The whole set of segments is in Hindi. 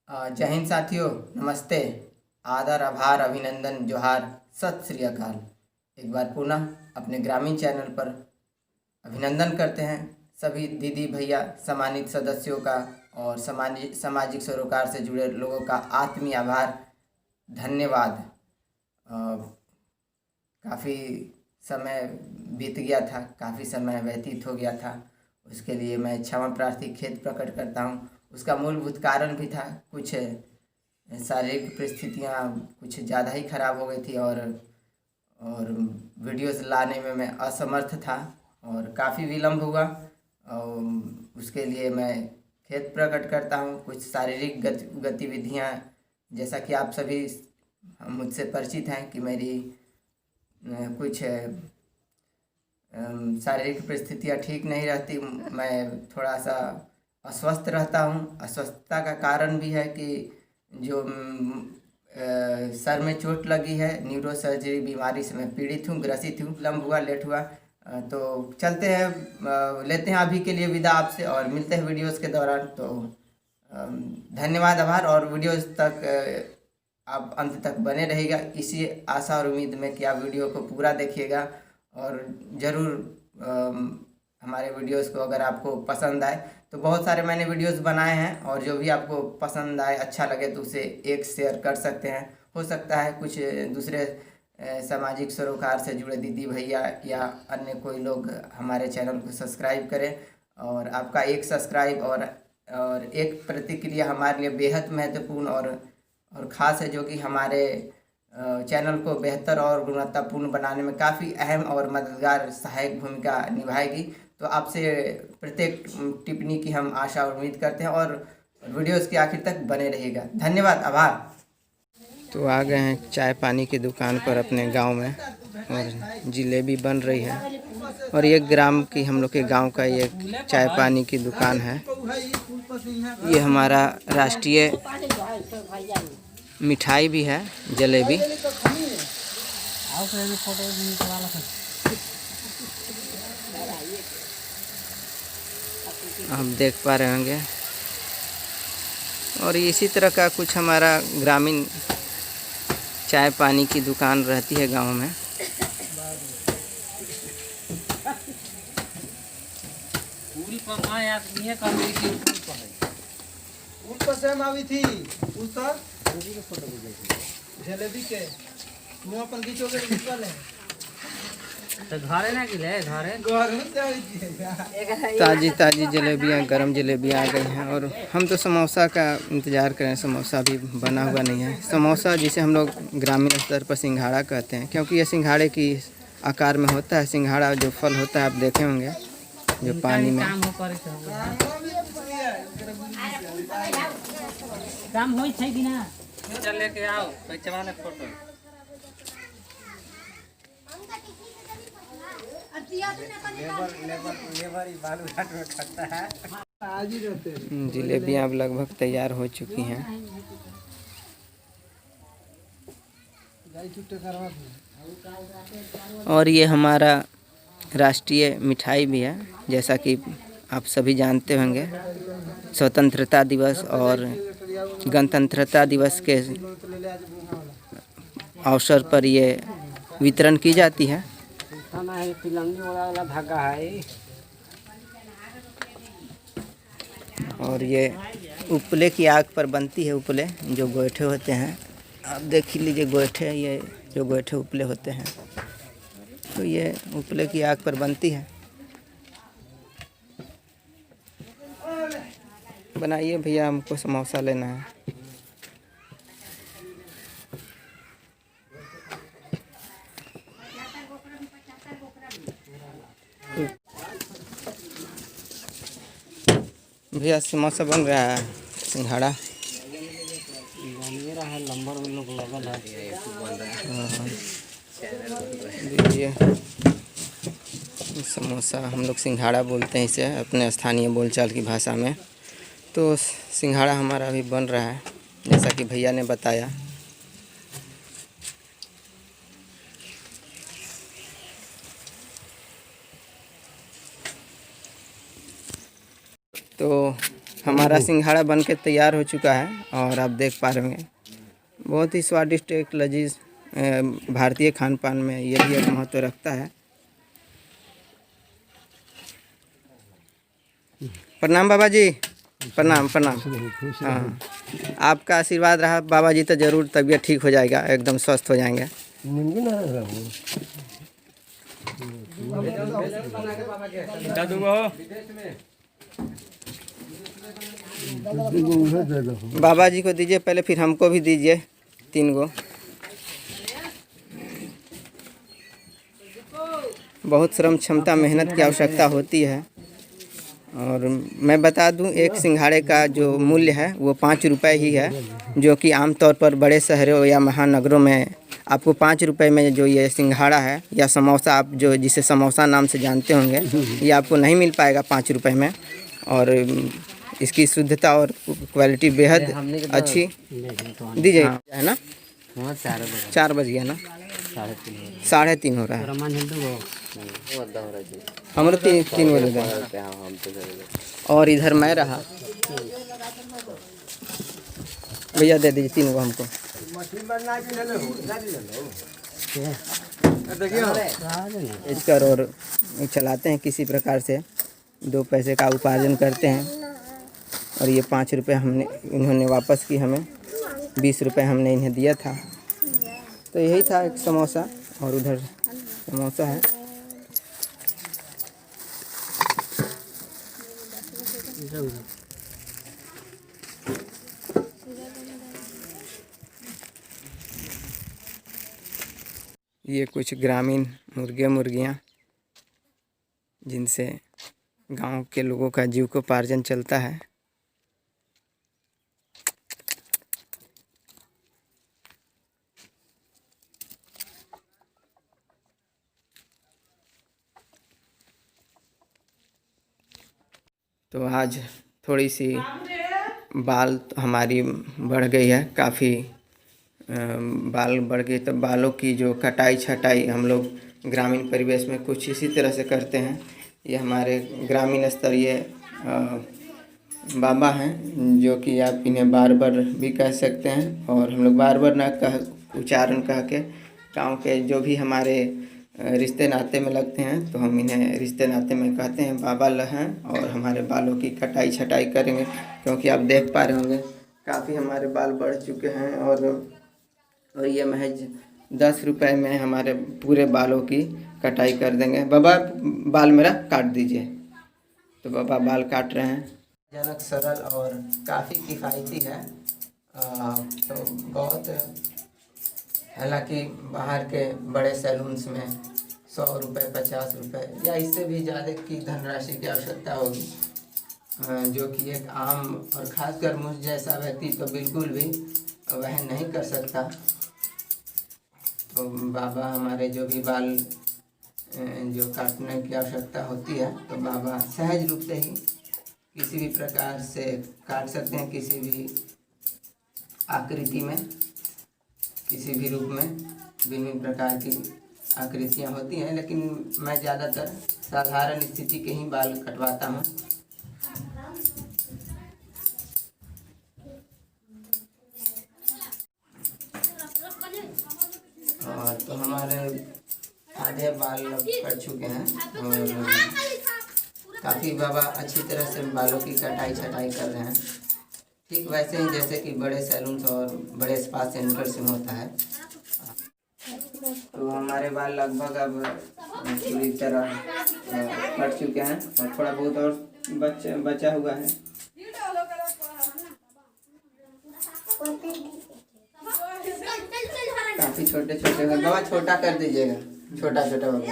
जय हिंद साथियों, नमस्ते, आदर, आभार, अभिनंदन, जोहार, सत श्री अकाल। एक बार पुनः अपने ग्रामीण चैनल पर अभिनंदन करते हैं सभी दीदी भैया सम्मानित सदस्यों का और सामाजिक सरोकार से जुड़े लोगों का आत्मीय आभार, धन्यवाद। काफ़ी समय बीत गया था, काफ़ी समय व्यतीत हो गया था, उसके लिए मैं क्षमा प्रार्थी खेद प्रकट करता हूँ। उसका मूलभूत कारण भी था, कुछ शारीरिक परिस्थितियाँ कुछ ज़्यादा ही खराब हो गई थी और वीडियोस लाने में मैं असमर्थ था और काफ़ी विलम्ब हुआ और उसके लिए मैं खेद प्रकट करता हूँ। कुछ शारीरिक गतिविधियाँ, जैसा कि आप सभी मुझसे परिचित हैं कि मेरी कुछ शारीरिक परिस्थितियाँ ठीक नहीं रहती, मैं थोड़ा सा अस्वस्थ रहता हूँ। अस्वस्थता का कारण भी है कि जो सर में चोट लगी है, न्यूरो सर्जरी बीमारी से मैं पीड़ित हूँ, ग्रसित हूँ, लंब हुआ, लेट हुआ। तो चलते हैं, लेते हैं अभी के लिए विदा आपसे और मिलते हैं वीडियोस के दौरान। तो धन्यवाद, आभार, और वीडियोस तक आप अंत तक बने रहेगा, इसी आशा और उम्मीद में कि आप वीडियो को पूरा देखिएगा और ज़रूर हमारे वीडियोस को अगर आपको पसंद आए तो बहुत सारे मैंने वीडियोस बनाए हैं और जो भी आपको पसंद आए, अच्छा लगे तो उसे एक शेयर कर सकते हैं। हो सकता है कुछ दूसरे सामाजिक सरोकार से जुड़े दीदी भैया या अन्य कोई लोग हमारे चैनल को सब्सक्राइब करें, और आपका एक सब्सक्राइब और एक प्रतिक्रिया हमारे लिए बेहद महत्वपूर्ण और ख़ास है, जो कि हमारे चैनल को बेहतर और गुणवत्तापूर्ण बनाने में काफ़ी अहम और मददगार सहायक भूमिका निभाएगी। तो आपसे प्रत्येक टिप्पणी की हम आशा और उम्मीद करते हैं और वीडियोस के आखिर तक बने रहेगा। धन्यवाद, आभार। तो आ गए हैं चाय पानी की दुकान पर अपने गांव में और जिलेबी बन रही है और ये ग्राम की, हम लोग के गांव का ये चाय पानी की दुकान है। ये हमारा राष्ट्रीय मिठाई भी है, जलेबी। आप देख पा रहे होंगे और इसी तरह का कुछ हमारा ग्रामीण चाय पानी की दुकान रहती है गांव में। जलेबी के मुंह अपन खींचो के निकल है तो घरे ना गिले घरे ताज़ी ताज़ी जलेबियाँ, गरम जलेबियाँ आ गई हैं और हम तो समोसा का इंतज़ार करें। समोसा भी बना हुआ नहीं है। समोसा जिसे हम लोग ग्रामीण स्तर पर सिंघाड़ा कहते हैं, क्योंकि ये सिंघाड़े की आकार में होता है। सिंघाड़ा जो फल होता है, आप देखे होंगे, जो पानी में काम होई छै कि ना चल लेके आओ पैसा वाला फोटो लेबर बालू घाट में खाता है। आज ही रहते हैं। जलेबियाँ अब लगभग तैयार हो चुकी हैं। और ये हमारा राष्ट्रीय मिठाई भी है, जैसा कि आप सभी जानते होंगे। स्वतंत्रता दिवस और गणतंत्रता दिवस के अवसर पर ये वितरण की जाती है। और ये उपले की आग पर बनती है। उपले जो गोइठे होते हैं, आप देख लीजिए, गोइठे, ये जो गोइठे उपले होते हैं, तो ये उपले की आग पर बनती है। बनाइए भैया, हमको समोसा लेना है। भैया समोसा बन रहा है, सिंघाड़ा मेरा है नंबर में लोग लगल है दीजिए। समोसा हम लोग सिंघाड़ा बोलते हैं इसे अपने स्थानीय बोलचाल की भाषा में। तो सिंघाड़ा हमारा अभी बन रहा है, जैसा कि भैया ने बताया। तो हमारा सिंघाड़ा बन के तैयार हो चुका है और आप देख पा रहे होंगे बहुत ही स्वादिष्ट एक लजीज भारतीय खान पान में ये भी एक महत्व रखता है। प्रणाम बाबा जी, प्रणाम प्रणाम। हाँ, आपका आशीर्वाद रहा बाबा जी तो ज़रूर तबीयत ठीक हो जाएगा, एकदम स्वस्थ हो जाएंगे। बाबा जी को दीजिए पहले, फिर हमको भी दीजिए 3 गो। बहुत श्रम क्षमता मेहनत की आवश्यकता होती है। और मैं बता दूं, एक सिंघाड़े का जो मूल्य है वो 5 रुपये ही है, जो कि आमतौर पर बड़े शहरों या महानगरों में आपको 5 रुपये में जो ये सिंघाड़ा है या समोसा, आप जो जिसे समोसा नाम से जानते होंगे, ये आपको नहीं मिल पाएगा 5 रुपये में। और इसकी शुद्धता और क्वालिटी बेहद अच्छी। दीजिए, है ना? 4 बज गया ना, 3:30 हो रहा है। हम लोग 3 बजे गए और इधर मैं रहा। भैया दे दीजिए 3 गो हमको। बेचकर और चलाते हैं, किसी प्रकार से 2 पैसे का उपार्जन करते हैं। और ये 5 रुपये इन्होंने वापस की हमें, 20 रुपये हमने इन्हें दिया था। तो यही था एक समोसा, और उधर समोसा है। ये कुछ ग्रामीण मुर्गियाँ जिनसे गांव के लोगों का जीविकोपार्जन चलता है। तो आज थोड़ी सी बाल हमारी बढ़ गई है, काफ़ी बाल बढ़ गई। तो बालों की जो कटाई छटाई हम लोग ग्रामीण परिवेश में कुछ इसी तरह से करते हैं। ये हमारे ग्रामीण स्तरीय बाबा हैं, जो कि आप इन्हें बार्बर भी कह सकते हैं। और हम लोग बार्बर ना कह उच्चारण कह के गाँव के जो भी हमारे रिश्ते नाते में लगते हैं, तो हम इन्हें रिश्ते नाते में कहते हैं बाबा हैं। और हमारे बालों की कटाई छटाई करेंगे, क्योंकि आप देख पा रहे होंगे काफ़ी हमारे बाल बढ़ चुके हैं। और ये महज 10 रुपये में हमारे पूरे बालों की कटाई कर देंगे। बाबा बाल मेरा काट दीजिए। तो बाबा बाल काट रहे हैं। जनक, सरल और काफ़ी किफ़ायती है। तो बहुत, हालांकि बाहर के बड़े सैलून्स में 100 रुपये 50 रुपये या इससे भी ज़्यादा की धनराशि की आवश्यकता होगी, जो कि एक आम और ख़ासकर मुझ जैसा व्यक्ति तो बिल्कुल भी वह नहीं कर सकता। तो बाबा हमारे जो भी बाल जो काटने की आवश्यकता होती है, तो बाबा सहज रूप से ही किसी भी प्रकार से काट सकते हैं, किसी भी आकृति में, किसी भी रूप में। विभिन्न प्रकार की आकृतियाँ होती हैं, लेकिन मैं ज़्यादातर साधारण स्थिति के ही बाल कटवाता हूँ। और तो हमारे आधे बाल कट चुके हैं और काफ़ी बाबा अच्छी तरह से बालों की कटाई छटाई कर रहे हैं, ठीक वैसे ही जैसे कि बड़े सैलून और बड़े स्पा सेंटर से होता है। तो हमारे बाल लगभग अब पूरी तरह कट चुके हैं और थोड़ा बहुत और बचा हुआ है। काफ़ी छोटे छोटे बाबा, छोटा कर दीजिएगा, छोटा छोटा बाबा।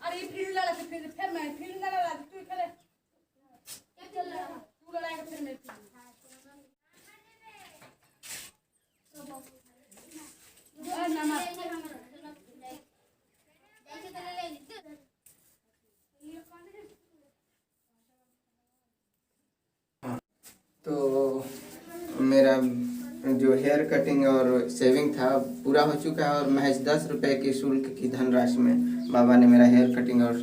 अरे फिर लड़ा फिर मैं फिर लड़ा तू करे क्या चल रहा है, तू लड़ाएगा फिर मैं मेरा जो हेयर कटिंग और सेविंग था पूरा हो चुका है और महज 10 रुपये की शुल्क की धनराशि में बाबा ने मेरा हेयर कटिंग और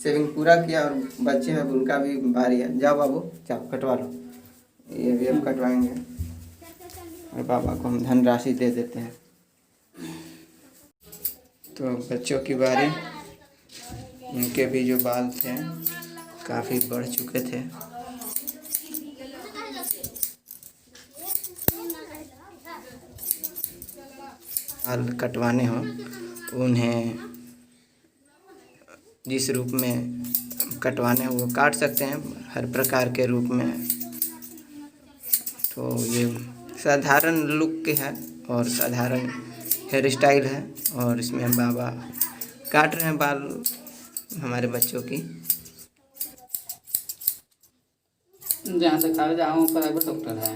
सेविंग पूरा किया। और बच्चे हैं उनका भी बारी है। जाओ बाबू, जाओ कटवा लो। ये भी अब कटवाएंगे और बाबा को हम धनराशि दे देते हैं। तो बच्चों की बारी, इनके भी जो बाल थे काफ़ी बढ़ चुके थे। बाल कटवाने हो उन्हें जिस रूप में कटवाने हो वो काट सकते हैं, हर प्रकार के रूप में। तो ये साधारण लुक के है और साधारण हेयर स्टाइल है और इसमें बाबा काट रहे हैं बाल हमारे बच्चों की। जहाँ से खा जाऊँ प्राइवेट डॉक्टर है।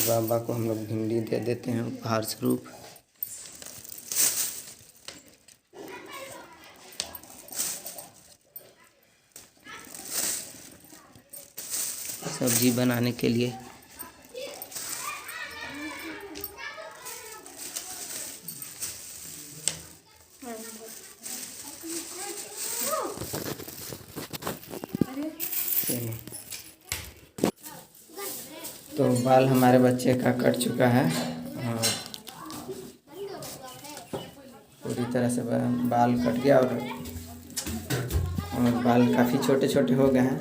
बाबा को हम लोग भिंडी दे देते हैं उपहार स्वरूप। सब्जी बनाने के लिए। तो बाल हमारे बच्चे का कट चुका है और पूरी तरह से बाल कट गया और बाल काफ़ी छोटे छोटे हो गए हैं।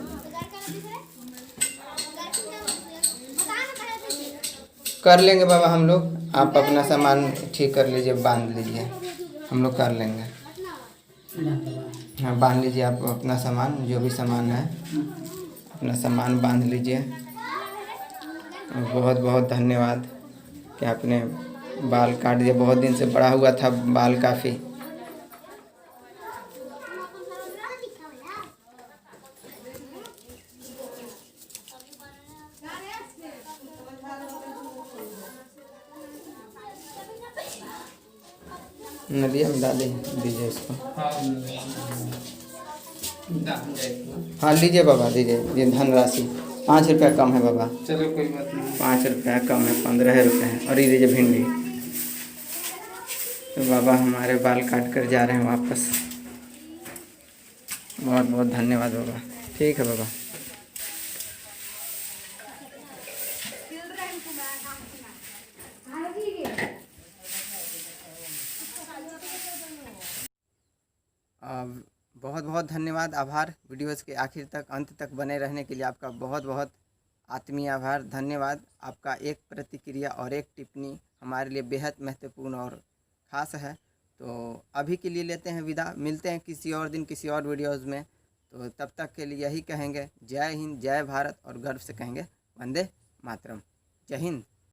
कर लेंगे बाबा हम लोग, आप अपना सामान ठीक कर लीजिए, बांध लीजिए, हम लोग कर लेंगे। हाँ बांध लीजिए आप अपना सामान, जो भी सामान है अपना सामान बांध लीजिए। बहुत बहुत धन्यवाद कि आपने बाल काट दिया, बहुत दिन से बड़ा हुआ था बाल काफ़ी। नदिया में डाले दीजिए इसको। हाँ लीजिए बाबा, दीजिए ये धनराशि 5 रुपया कम है बाबा। चलो कोई बात नहीं, 5 रुपया कम है, 15 रुपये है। और ये लीजिए भिंडी। तो बाबा हमारे बाल काट कर जा रहे हैं वापस। बहुत बहुत धन्यवाद बाबा। ठीक है बाबा। बहुत बहुत धन्यवाद, आभार। वीडियोज़ के आखिर तक अंत तक बने रहने के लिए आपका बहुत बहुत आत्मीय आभार, धन्यवाद। आपका एक प्रतिक्रिया और एक टिप्पणी हमारे लिए बेहद महत्वपूर्ण और ख़ास है। तो अभी के लिए लेते हैं विदा, मिलते हैं किसी और दिन किसी और वीडियोज़ में। तो तब तक के लिए यही कहेंगे, जय हिंद, जय भारत और गर्व से कहेंगे वंदे मातरम। जय हिंद।